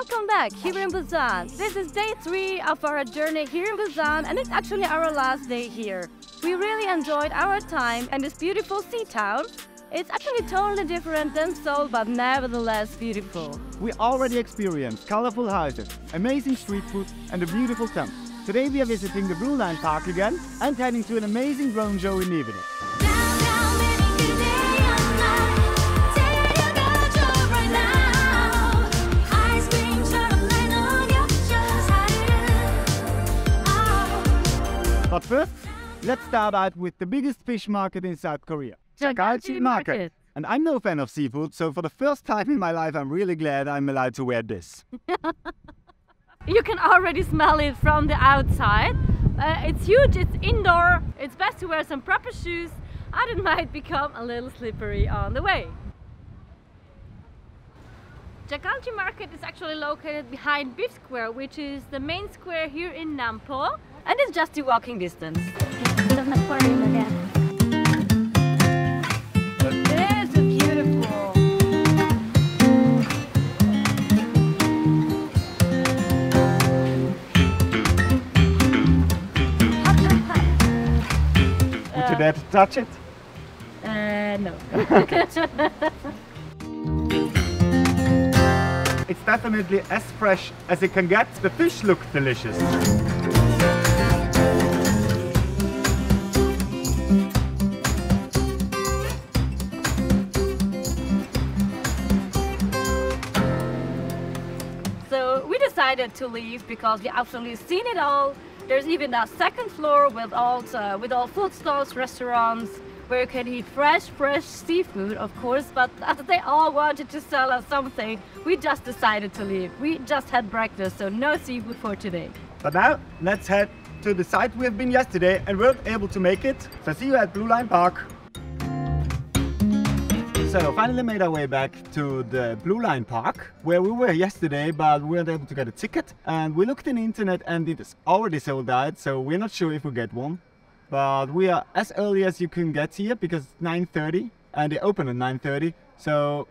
Welcome back here in Busan. This is day 3 of our journey here in Busan, and it's actually our last day here. We really enjoyed our time in this beautiful sea town. It's actually totally different than Seoul, but nevertheless beautiful. We already experienced colorful houses, amazing street food and a beautiful temple. Today we are visiting the Blue Line Park again and heading to an amazing drone show in the evening. But first, let's start out with the biggest fish market in South Korea, Jagalchi Market. And I'm no fan of seafood, so for the first time in my life I'm really glad I'm allowed to wear this. You can already smell it from the outside. It's huge, it's indoor, it's best to wear some proper shoes, and it might become a little slippery on the way. Jagalchi Market is actually located behind Beef Square, which is the main square here in Nampo, and it's just a walking distance. It is beautiful. Would you dare to touch it? No. It's definitely as fresh as it can get. The fish look delicious. So we decided to leave because we absolutely seen it all. There's even a second floor with all food stalls, restaurants, where you can eat fresh seafood, of course, but as they all wanted to sell us something, we just decided to leave. We just had breakfast, so no seafood for today. But now, let's head to the site we have been yesterday and weren't able to make it. So see you at Blue Line Park. So finally made our way back to the Blue Line Park, where we were yesterday, but we weren't able to get a ticket. And we looked in the internet and it is already sold out, so we're not sure if we get one. But we are as early as you can get here because it's 9:30 and they open at 9:30. So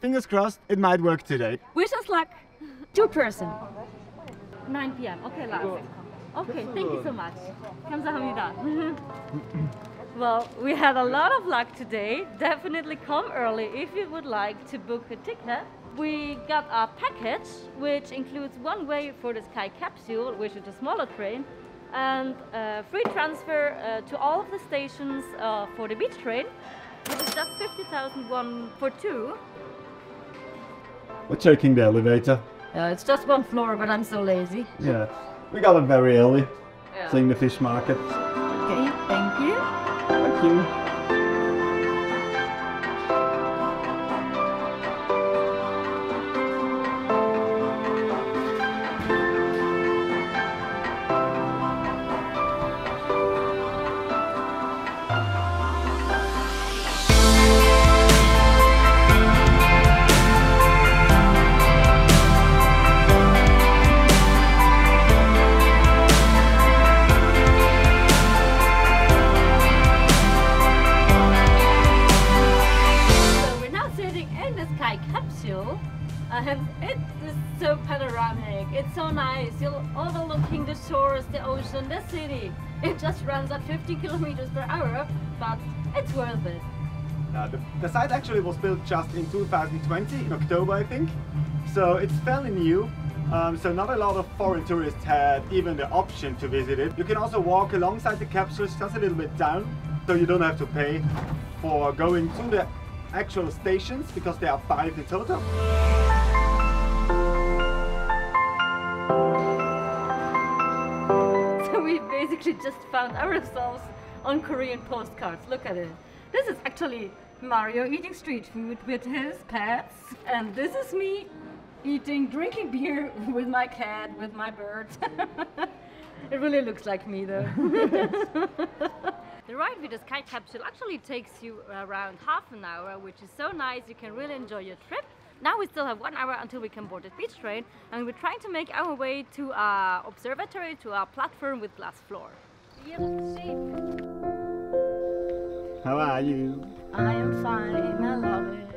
fingers crossed it might work today. Wish us luck. 2 person. 9 p.m. Okay, last. Okay, thank you so much. 감사합니다. Well, we had a lot of luck today. Definitely come early if you would like to book a ticket. We got a package which includes one way for the Sky Capsule, which is a smaller train, and free transfer to all of the stations for the beach train, which is just 50,000 won for 2. We're checking the elevator. It's just 1 floor, but I'm so lazy. Yeah, we got it very early, Yeah. seeing the fish market. Okay, thank you. Thank you. Capsule, and it is so panoramic. It's so nice. You're overlooking the shores, the ocean, the city. It just runs at 50 kilometers per hour, but it's worth it. The site actually was built just in 2020, in October I think, so it's fairly new. So not a lot of foreign tourists had even the option to visit it. You can also walk alongside the capsules just a little bit down, so you don't have to pay for going to the actual stations, because there are 5 in total. So we basically just found ourselves on Korean postcards. Look at it. This is actually Mario eating street food with his pets, and this is me drinking beer with my cat, with my birds. It really looks like me though. The ride with the Sky Capsule actually takes you around half an hour, which is so nice. You can really enjoy your trip. Now we still have 1 hour until we can board the beach train, and we're trying to make our way to our observatory, to our platform with glass floor. Yeah, let's see. How are you? I am fine, I love it.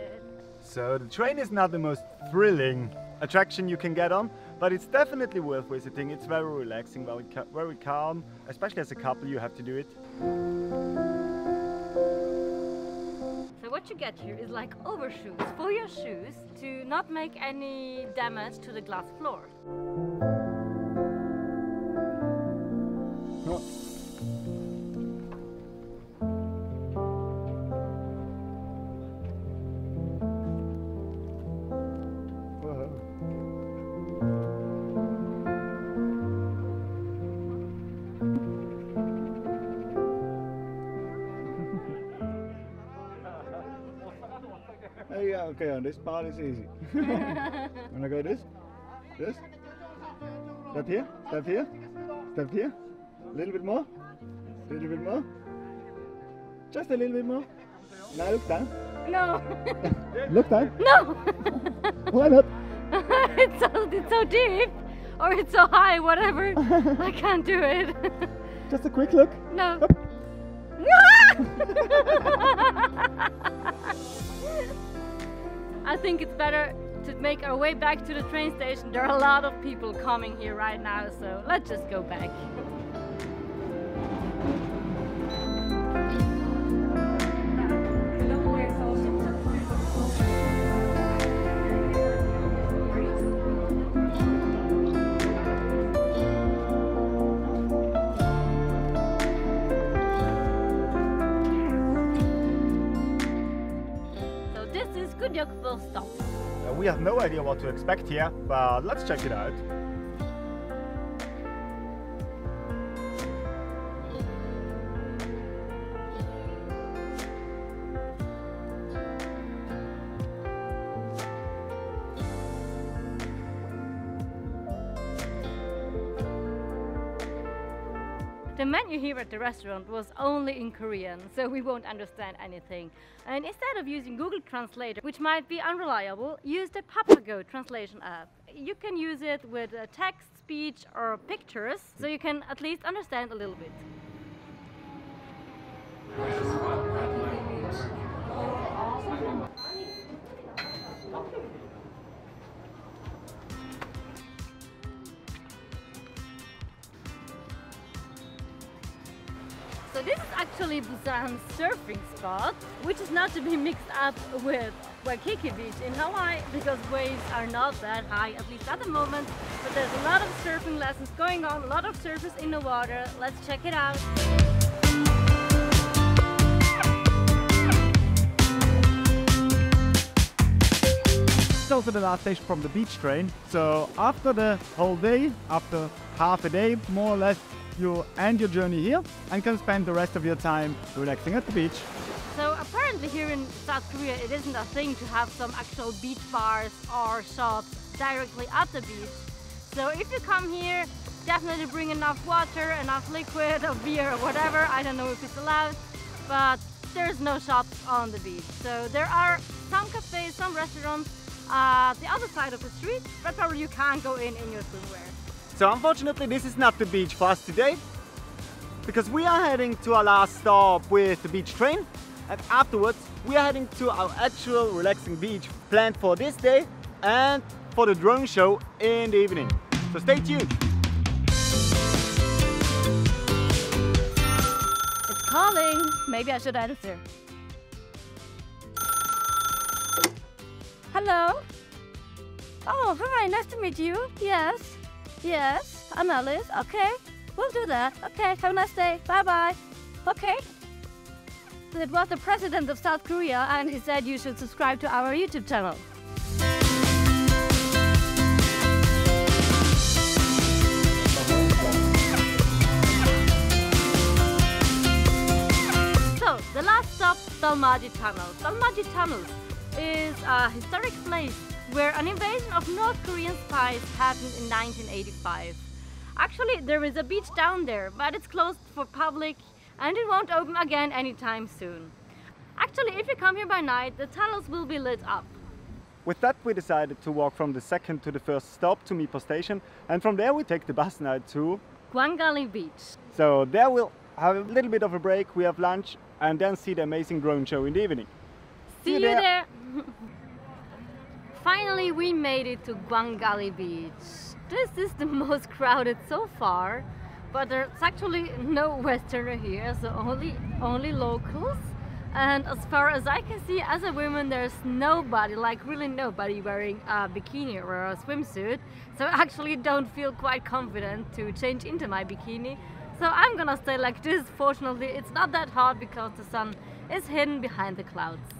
So the train is not the most thrilling attraction you can get on, but it's definitely worth visiting. It's very relaxing, very calm, especially as a couple you have to do it. So what you get here is like overshoes for your shoes to not make any damage to the glass floor. Oh. Yeah, okay, on this part is easy. Wanna go this? This? Step here? Step here? Step here? A little bit more? A little bit more? Just a little bit more? Now look down. No. Look down. No. Why not? It's so deep, or it's so high, whatever. I can't do it. Just a quick look. No. Up. I think it's better to make our way back to the train station. There are a lot of people coming here right now, so let's just go back. First stop. We have no idea what to expect here, but let's check it out. The menu here at the restaurant was only in Korean, so we won't understand anything. And instead of using Google Translator, which might be unreliable, use the Papago translation app. You can use it with text, speech or pictures, so you can at least understand a little bit. So this is actually Busan's surfing spot, which is not to be mixed up with Waikiki Beach in Hawaii, because waves are not that high, at least at the moment. But there's a lot of surfing lessons going on, a lot of surfers in the water. Let's check it out. It's also the last station from the beach train. So after the whole day, after half a day more or less, you end your journey here and can spend the rest of your time relaxing at the beach. So apparently here in South Korea it isn't a thing to have some actual beach bars or shops directly at the beach. So if you come here, definitely bring enough water, enough liquid or beer or whatever. I don't know if it's allowed, but there's no shops on the beach. So there are some cafes, some restaurants at the other side of the street, but probably you can't go in your swimwear. So unfortunately this is not the beach for us today, because we are heading to our last stop with the beach train, and afterwards we are heading to our actual relaxing beach planned for this day and for the drone show in the evening. So stay tuned! It's calling! Maybe I should answer. Hello? Oh, hi, nice to meet you. Yes. Yes, I'm Alice. Okay, we'll do that. Okay, have a nice day. Bye-bye. Okay. It was the president of South Korea and he said you should subscribe to our YouTube channel. So, the last stop, Dalmaji Tunnels. Dalmaji Tunnels is a historic place where an invasion of North Korean spies happened in 1985. Actually, there is a beach down there, but it's closed for public and it won't open again anytime soon. Actually, if you come here by night, the tunnels will be lit up. With that, we decided to walk from the second to the first stop to Mipo Station, and from there we take the bus now to Gwangalli Beach. So there we'll have a little bit of a break, we have lunch, and then see the amazing drone show in the evening. See you there! Finally, we made it to Gwangalli beach. This is the most crowded so far, but there's actually no Westerner here, so only locals. And as far as I can see, as a woman, there's nobody, like really nobody wearing a bikini or a swimsuit. So I actually don't feel quite confident to change into my bikini. So I'm gonna stay like this. Fortunately, it's not that hot because the sun is hidden behind the clouds.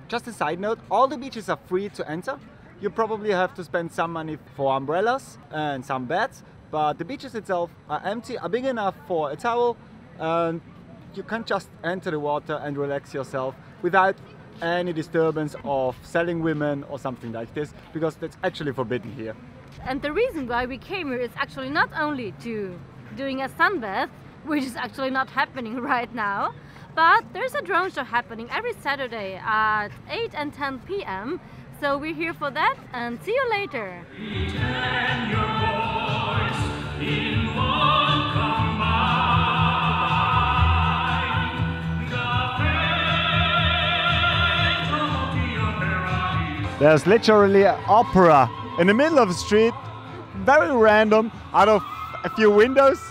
Just a side note, all the beaches are free to enter. You probably have to spend some money for umbrellas and some beds, but the beaches itself are empty, are big enough for a towel, and you can just enter the water and relax yourself without any disturbance of selling women or something like this, because that's actually forbidden here. And the reason why we came here is actually not only to doing a sunbath, which is actually not happening right now, but there's a drone show happening every Saturday at 8 and 10 p.m. So we're here for that, and see you later. There's literally an opera in the middle of the street, very random, out of a few windows.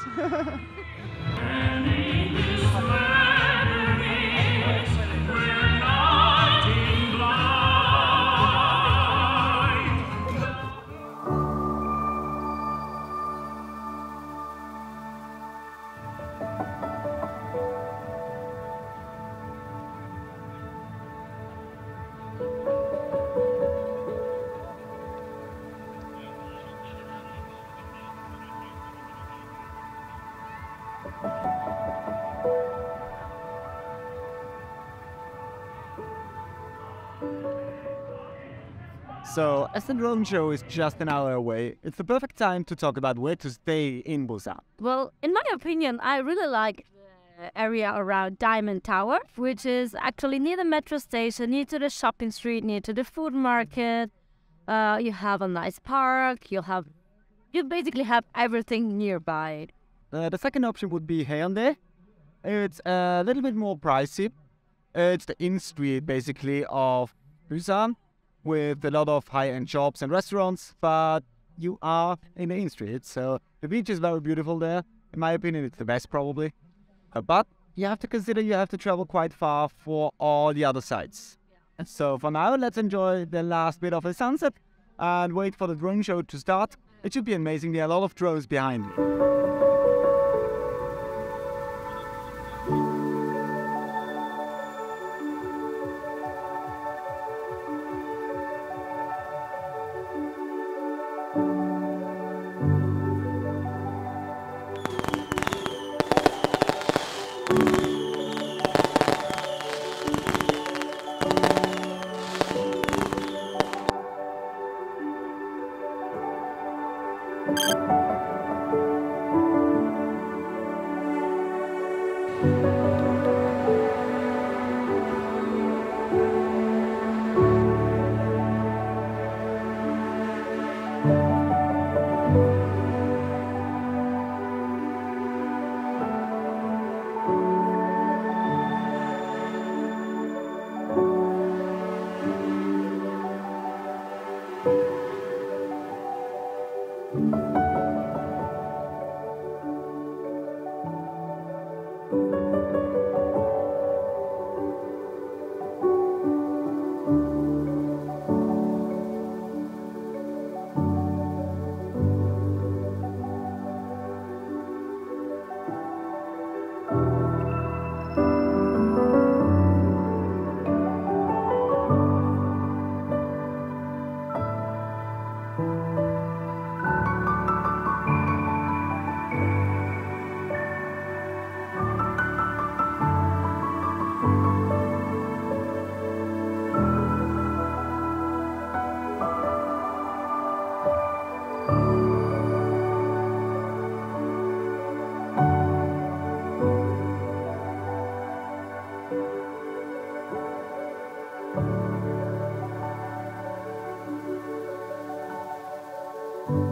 So, as the drone show is just an hour away, it's the perfect time to talk about where to stay in Busan. Well, in my opinion, I really like the area around Diamond Tower, which is actually near the metro station, near to the shopping street, near to the food market. You have a nice park, you basically have everything nearby. The second option would be Haeundae. It's a little bit more pricey. It's the in-street, basically, of Busan, with a lot of high-end shops and restaurants, but you are in the in-street, so the beach is very beautiful there. In my opinion, it's the best, probably. But you have to consider you have to travel quite far for all the other sites. So for now, let's enjoy the last bit of the sunset and wait for the drone show to start. It should be amazing. There are a lot of drones behind me.